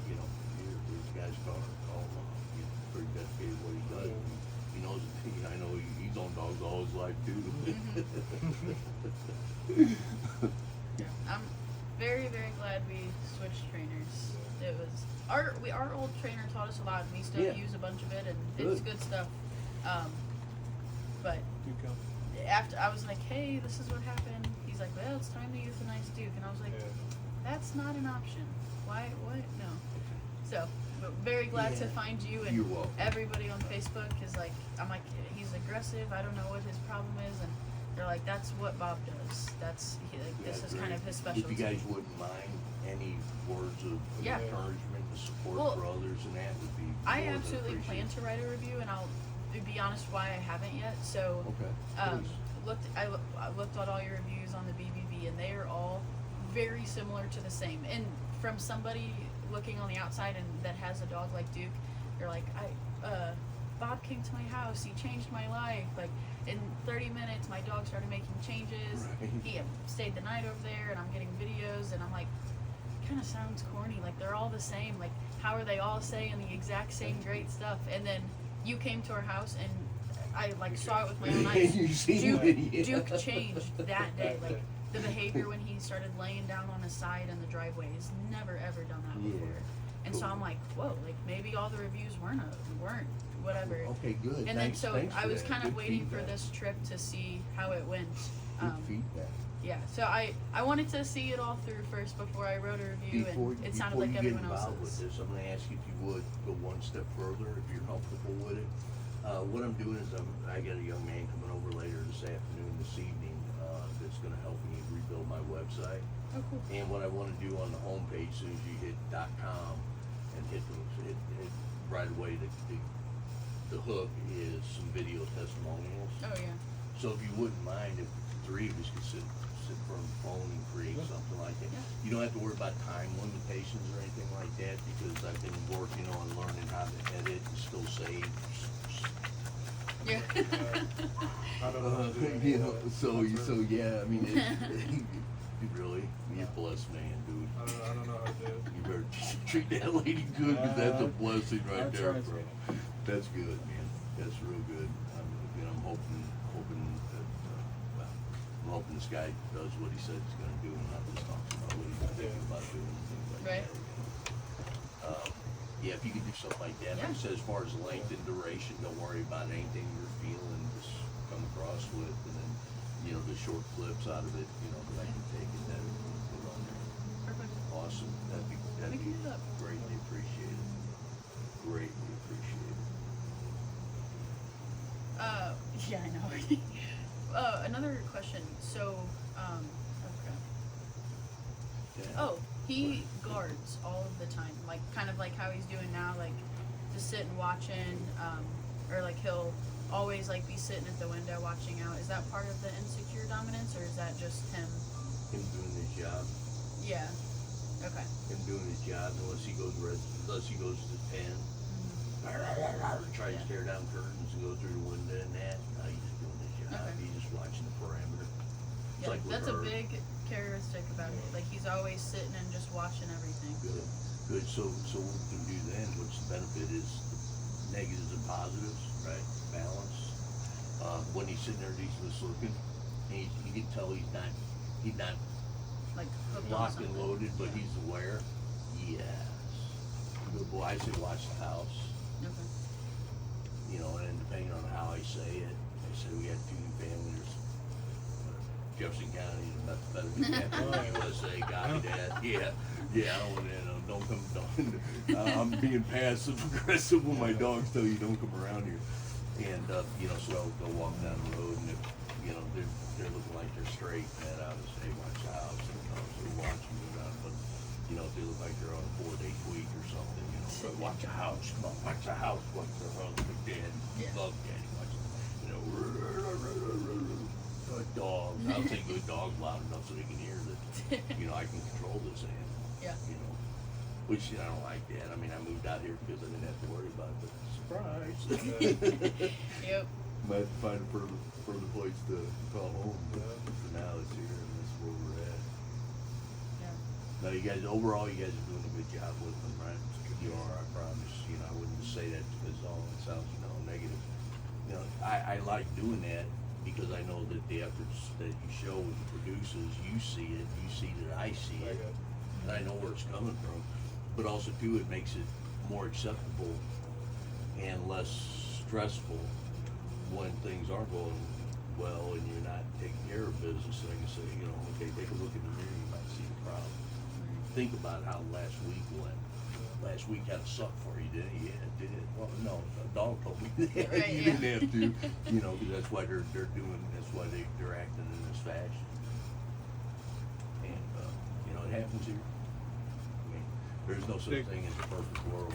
you know, you're this guy's car, call him off. He's pretty dedicated to what he does. He knows, I know he's on dogs all his life too. I'm very, very glad we switched trainers. It was our old trainer taught us a lot, and we still Yeah. use a bunch of it, and it's Good. good stuff. But Do come. after I was like, hey, this is what happened. He's like, well, it's time to euthanize Duke, and I was like, Yeah. that's not an option. Why? What? No. So, but very glad to Yeah. find you and You're welcome. everybody on Facebook is like, I'm like, he's aggressive. I don't know what his problem is, and they're like, that's what Bob does. That's this Yeah, is kind great. of his specialty. If you guys wouldn't mind any words of Yeah. encouragement, the support Well, for others, and that would be I more than absolutely plan appreciated. to write a review, and I'll be honest why I haven't yet. So, Okay. Please. I looked at all your reviews on the BBB, and they are all very similar to the same. And from somebody looking on the outside and that has a dog like Duke, they're like, Bob came to my house. He changed my life. Like in 30 minutes, my dog started making changes. Right. He stayed the night over there, and I'm getting videos, and I'm like, kind of sounds corny. Like they're all the same. Like how are they all saying the exact same great stuff? And then you came to our house, and I like saw it with my own eyes. You seen Duke, it, yeah. Duke changed that day. Like the behavior when he started laying down on his side in the driveway. He's never ever done that Yeah. before. And so Cool. I'm like, whoa, like maybe all the reviews weren't whatever. Okay, good. And then Thanks, so thanks I for was that. kind of Good waiting for feedback. this trip to see how it went. Good feedback. Yeah, so I wanted to see it all through first before I wrote a review, and it sounded like you everyone get involved with else's. this, I'm gonna ask you if you would go one step further, if you're comfortable with it. What I'm doing is I got a young man coming over later this afternoon, this evening, that's gonna help me rebuild my website. Oh, cool. And what I wanna do on the homepage, as soon as you hit .com and hit right away, the hook is some video testimonials. Oh yeah. So if you wouldn't mind, if the three of us could sit in front of the phone and create Yeah. something like that. Yeah. You don't have to worry about time limitations or anything like that, because I've been working on learning how to edit and still save. Yeah. I don't know how to do any You of know, that. so That's right. yeah, I mean, you really, you're a blessed man, dude. I don't know how to do it. You better treat that lady good, because that's a blessing right I there, try bro. to. That's good, man. That's real good. I'm hoping that, well, I'm hoping this guy does what he said he's gonna do, and not just talks about what he's thinking about doing and things like Right. that. Yeah, if you could do something like that. Like I Yeah. said, as far as length and duration, don't worry about anything you're feeling. Just come across with, and then, you know, the short clips out of it, you know, that I can take and then put on there. Perfect. Awesome. That'd We be can do that. greatly appreciated. Greatly appreciated. Yeah, I know. Another question. So, okay. Yeah. Oh, he guards all of the time, like kind of like how he's doing now. Like, just sitting watching, or like he'll always like be sitting at the window watching out. Is that part of the insecure dominance, or is that just him? Him doing his job. Yeah. Okay. Him doing his job unless he goes to the pen. Try to tear down curtains and go through the window and that. No, he's just doing his job. Okay. He's just watching the parameter. Yeah, like with that's a her. big characteristic about it. Like he's always sitting and just watching everything. Good. So what we can do then, which the benefit is negatives and positives, right? Balance. When he's sitting there, he's just looking. And you can tell he's not Like hooked on locked and something. loaded, but he's aware. Yes. Good boy. I say watch the house. Okay. You know, and then depending on how I say it, I say we got two new families. Jefferson County is about the better than USA. Copy that. Yeah. I don't want to. Don't come. I'm being passive aggressive when my dogs tell you don't come around here. And you know, so they'll walk down the road, and if you know they're looking like they're straight, man, I would say watch the house. And you know, so watch them go down. But you know, if they look like they're on a 4-day week or something, you know, but watch the house. Come on, watch the house. Watch the house. Big Daddy, Yeah. love Daddy. Watch, you know, good dogs. I would say good dogs loud enough so they can hear that. You know, I can control this animal. Yeah. You know, which I don't like that. I mean, I moved out here because I didn't have to worry about it. But surprise. Yep. Might have to find a further place to call home. But for now, it's here, and that's where we're at. Yeah. Now, you guys, overall, you guys are doing a good job with them, right? You are, I promise. You know, I wouldn't say that because all it sounds, you know, negative. You know, I like doing that because I know that the efforts that you show with the producers, you see it, you see that I see it, and I know where it's coming from. But also, too, it makes it more acceptable and less stressful when things aren't going well and you're not taking care of business. And I can say, you know, okay, take a look in the mirror, you might see the problem. Think about how last week went. Last week had a suck for you, didn't it? Yeah, it did. Well, no, a dog told me that. Right, You yeah. didn't have to, you know, because that's why they're doing, that's why they're acting in this fashion. And, you know, it happens here. I mean, there's no such thing as a perfect world.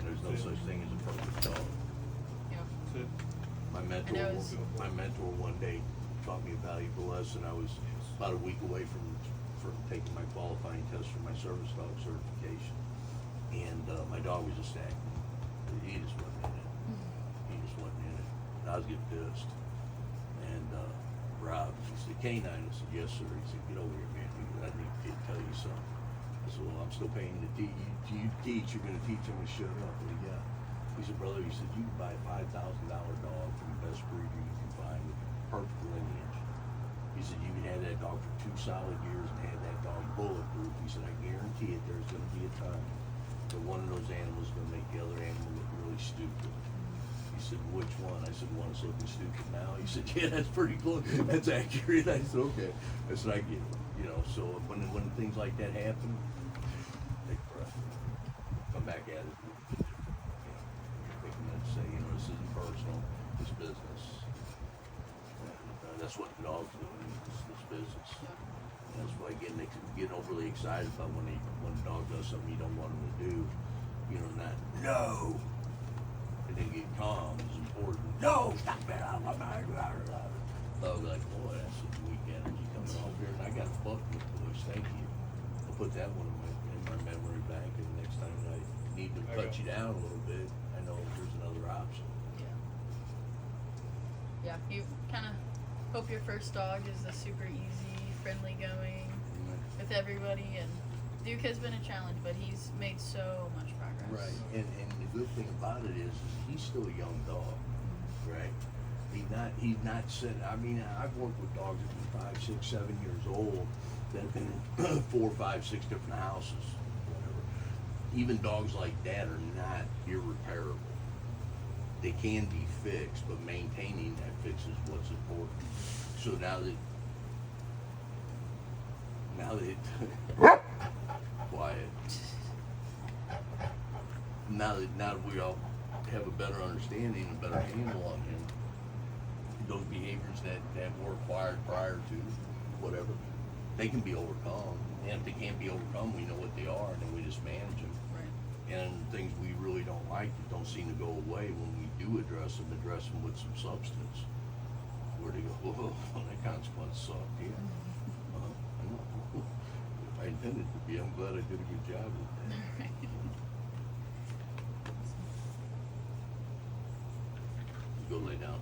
There's no such thing as a perfect dog. Yep. That's it. My mentor one day taught me a valuable lesson. I was about a week away from taking my qualifying test for my service dog certification, and my dog was just acting. He just wasn't in it. He just wasn't in it. And I was getting pissed. And Rob, he said, "Canine." I said, "Yes, sir." He said, "Get over here, man. I need to tell you something." I said, "Well, I'm still paying you to teach. You teach. You're going to teach him to shut up." What do you got? He said, "Brother," he said, "you can buy a $5,000 dog from the best breeder you can find with perfect lineage." He said, "You can have that dog for 2 solid years and have that dog bulletproof." He said, "I guarantee it, there's going to be a time that one of those animals is going to make the other animal look really stupid." He said, "Which one?" I said, "One that's looking stupid now." He said, "Yeah, that's pretty close. That's accurate." I said, "Okay." I said, "I get it." You know, so when things like that happen, take a breath. Come back at it. Take a minute and say, you know, this isn't personal. It's business. And, that's what the dog's doing. It's business. And that's why getting overly excited about when a dog does something you don't want him to do. You know, not no. And then get calm is important. No, stop that! Dog like, boy, that's some weak energy coming off here, and I got a buck with boys. Thank you. I'll put that one in my memory bank, and next time I need to cut you down a little bit, I know there's another option. Yeah. You kind of hope your first dog is a super easy, friendly going with everybody, and Duke has been a challenge, but he's made so much progress. Right, and the good thing about it is he's still a young dog, right? He's not sitting. I mean, I've worked with dogs that have been 5, 6, 7 years old that have been in 4, 5, 6 different houses, whatever. Even dogs like that are not irreparable. They can be fixed, but maintaining that fix is what's important. So now that quiet. Now that we all have a better understanding, a better handle on him, those behaviors that were acquired prior to whatever, they can be overcome. And if they can't be overcome, we know what they are, and then we just manage them. Right. And things we really don't like that don't seem to go away when we do address them with some substance. Where they go, whoa, that consequence sucked, yeah. I know. If I intended to be, I'm glad I did a good job with that. Go lay down.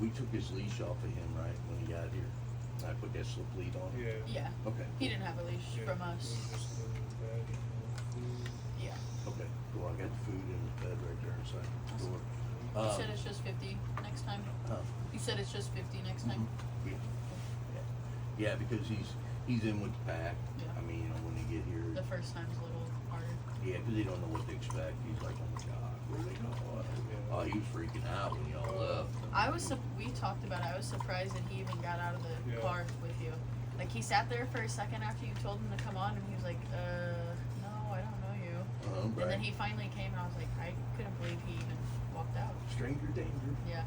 We took his leash off of him, right, when he got here. I put that slip lead on him. Yeah. Yeah. Okay. He didn't have a leash Yeah, from it us. was just the bag and the food. Yeah. Okay, cool, I got the food in the bed right there inside the door. You said it's just 50 next time? Huh? You said it's just 50 next time? Yeah. Yeah, because he's in with the pack. Yeah. I mean, you know, when they get here, The first time's a little harder. yeah, because they don't know what to expect. He's like, oh my God, where they go? Oh, he was freaking out when y'all left. We talked about it. I was surprised that he even got out of the Yeah. car with you. Like, he sat there for a second after you told him to come on, and he was like, no, I don't know you. And then he finally came, and I was like, I couldn't believe he even walked out. Stranger danger. Yeah.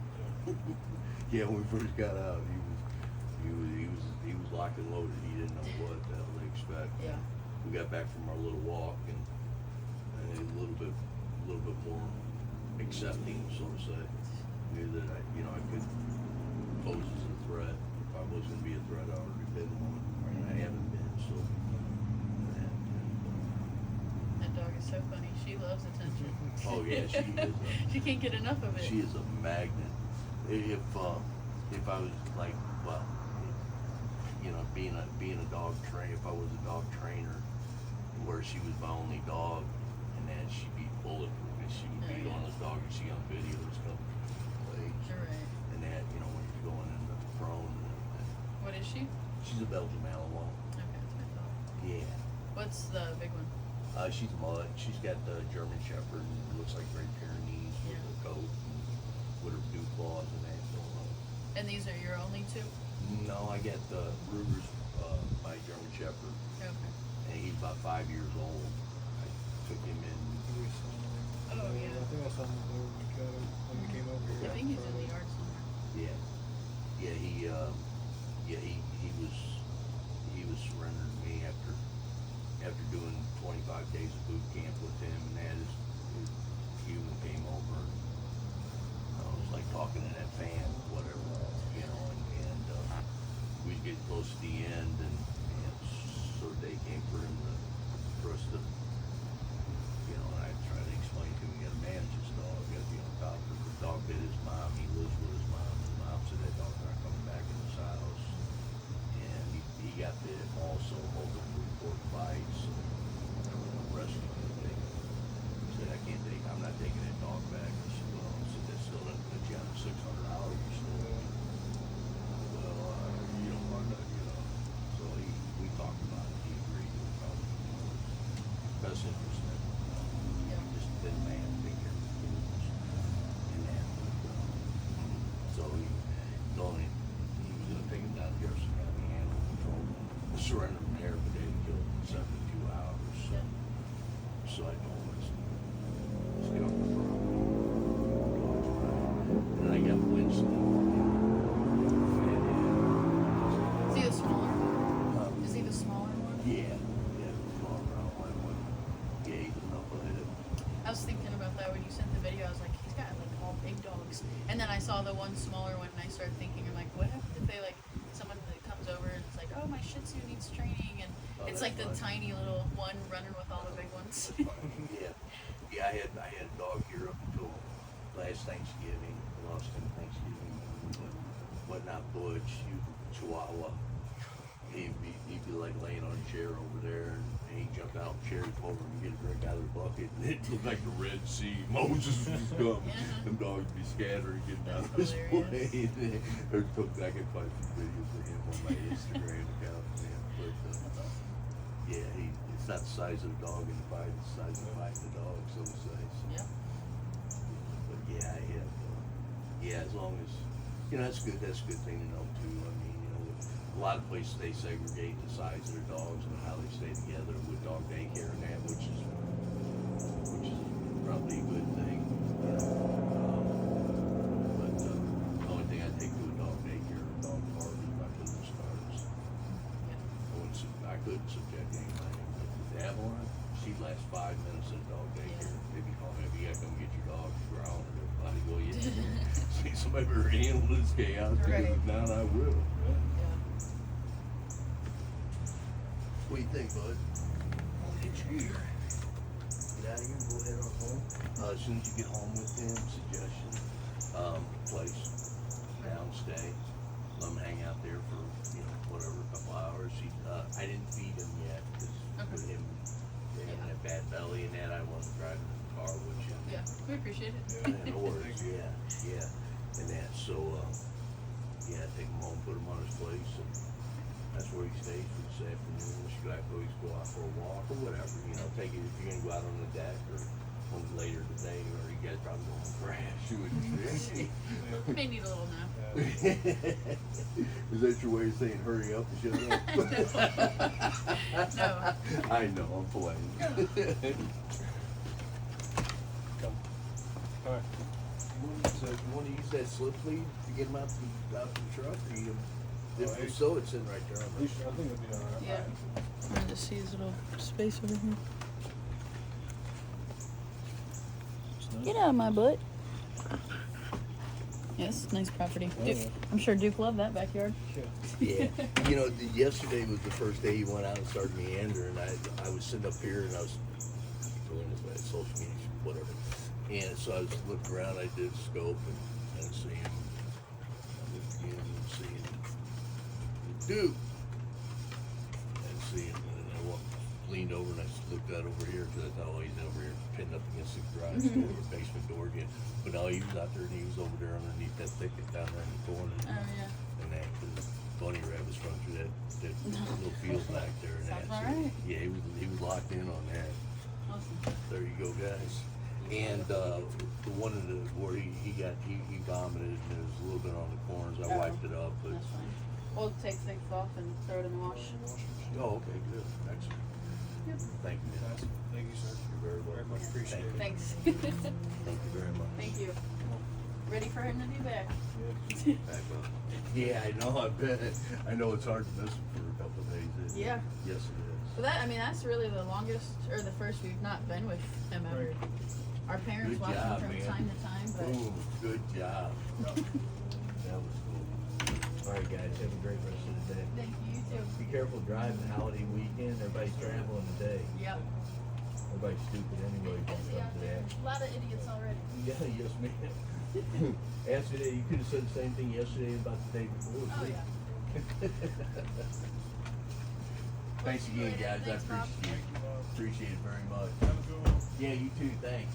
Yeah, when we first got out, he was locked and loaded. He didn't know what the hell to expect. Yeah. We got back from our little walk and a little bit more accepting, so to say. Knew that I could pose as a threat. If I was going to be a threat, I already been one. And I haven't been, so. That dog is so funny. She loves attention. Oh yeah, she is. She can't get enough of it. She is a magnet. If I was like, well, you know, being a dog trainer, if I was a dog trainer, where she was my only dog, and then she'd be bulletproof, and she would beat on this dog you see on videos, couple legs, You're right. and that, you know, when you're going in the prone. What is she? She's a Belgian Malinois. Okay, that's what I thought. Yeah. What's the big one? She's a mutt. She's got the German Shepherd, and looks like Great Pyrenees with Yeah. a coat and with her dew claws and that going on. And these are your only two? No, I got Ruger's, my German Shepherd, Okay. and he's about 5 years old. I took him in. We saw him. Oh, yeah. I think I saw him when we got him, when we came over here. I think he's in the yard somewhere. Yeah, he was surrendered to me after doing 25 days of boot camp with him, and that is, human came over. And, it was like talking in that fan, whatever, you know, and we get close to the end, and so the day came for him for us to, you know, and I tried to explain to him, you gotta manage this dog, you gotta be on top of it. The dog bit his mom, he lives with his mom, his mom said that dog's not coming back in this house. And he got bit also, multiple important bites, and rescue thing. He said, I'm not taking that dog back. I said, well, that's still not put you on $600 or so. Well, you don't want that, you know. So we talked about it, he agreed with probably best interest in it. Yeah. Just been a man, big care of the kids and that. So he told me he was gonna take him down to Jefferson County Animal Control, surrender him there, but they killed him in 72 hours. So I told him, let's get off the property. And I got Winston. Is he the smaller one? Is he the smaller one? Yeah, small brown white one. Yeah, he's a knucklehead. I was thinking about that when you sent the video. I was like, he's got like all big dogs. And then I saw the one smaller one, and I started thinking, I'm like, what happens if they like someone that comes over and it's like, oh, my Shih Tzu needs training, and Oh, it's that's like the fine. tiny little one running with all the big ones. Yeah, I had a dog here up until last Thanksgiving. I lost him Thanksgiving, but not Butch. He was a Chihuahua. He'd be like laying on a chair over there, and he'd jump out, chair, come over and get a drink out of the bucket, and it looked like the Red Sea. Moses was coming. Yeah. Them dogs would be scattering, getting out of That's his hilarious. way. I can find some videos of him on my Instagram account, man. But yeah, it's not the size of the dog in the fight, it's the size of the fight in the dog, so to say. So, Yeah. but yeah, I have, yeah, as long as, you know, that's good. That's a good thing to know too. I mean, you know, a lot of places they segregate the size of their dogs and how they stay together with dog daycare and that, which is probably a good thing. You know? But the only thing I take to a dog daycare or a dog park is my business cards. she'd last 5 minutes in dog daycare. They'd be calling me, you gotta come get your dog, ground. Everybody go, yeah. See, somebody better handle this chaos, because Right. if not, I will. Yeah. What do you think, bud? I'll get you here. Get out of here, go head on home. As soon as you get home with him, suggestion, place, down, stay. Let him hang out there for, whatever, a couple hours. I didn't feed him yet, because with him having that bad belly and that, I wasn't driving in the car with you. Yeah, we appreciate it. And orders, yeah, and that, so, take him home, put him on his place, and that's where he stays for this afternoon. Should I go out for a walk or whatever, take it, if you're gonna go out on the deck or one later today, or you guys probably going to crash, wouldn't you? May need a little nap. Is that your way of saying hurry up and shut up? No. I know, I'm playing. Come. Alright. So you wanna use that slip lead to get him out the truck, or you, Oh, if so, it's in right there on At the. least I think it'll be alright. Yeah. I just see his little space over here. Get out of my butt. Yes, nice property. Oh, Duke, yeah. I'm sure Duke loved that backyard. Yeah, yesterday was the first day he went out and started meandering. I was sitting up here and I was doing this social media, whatever. And so I was looking around, I did scope and see him. I looked again and see him. Dude! And see him, and then I leaned over and I looked out over here because I thought, he's over here pinned up against the garage door, the basement door again. But no, he was out there and he was over there underneath that thicket down there in the corner. Oh, yeah. And that, cause bunny rabbits run through that little field back there and that. Sounds So, alright. yeah, he was locked in on that. Awesome. There you go, guys. And, the one of where he vomited and there was a little bit on the corners. I Oh, wiped it up, but, That's fine. We'll take things off and throw it in the wash. oh, okay, good, excellent. Yep. Thank you, man. Thank you, sir. You're very Very welcome. much appreciated. Thanks. Thank you very much. Thank you. Ready for him to be back. Yeah. Back up. Yeah, I know, I bet. I know it's hard to miss him for a couple of days. isn't it? Yeah. Yes, it is. But that's really the longest, or the first we've not been with him ever. Right. Our parents Good watch job, him from man. time to time, but Boom, good job. That was cool. All right, guys, have a great rest of the day. thank you, you too. Be careful driving the holiday weekend. Everybody's traveling today. Yep. Everybody's stupid anyway. when it Busy comes out to there. that. A lot of idiots already. Yeah, yes, ma'am. Yesterday, you could have said the same thing yesterday about the day before. Oh, too. yeah. Thanks again, guys. I Thanks, Bob. appreciate it. Appreciate it very much. Have a good one. Yeah, you too. Thanks.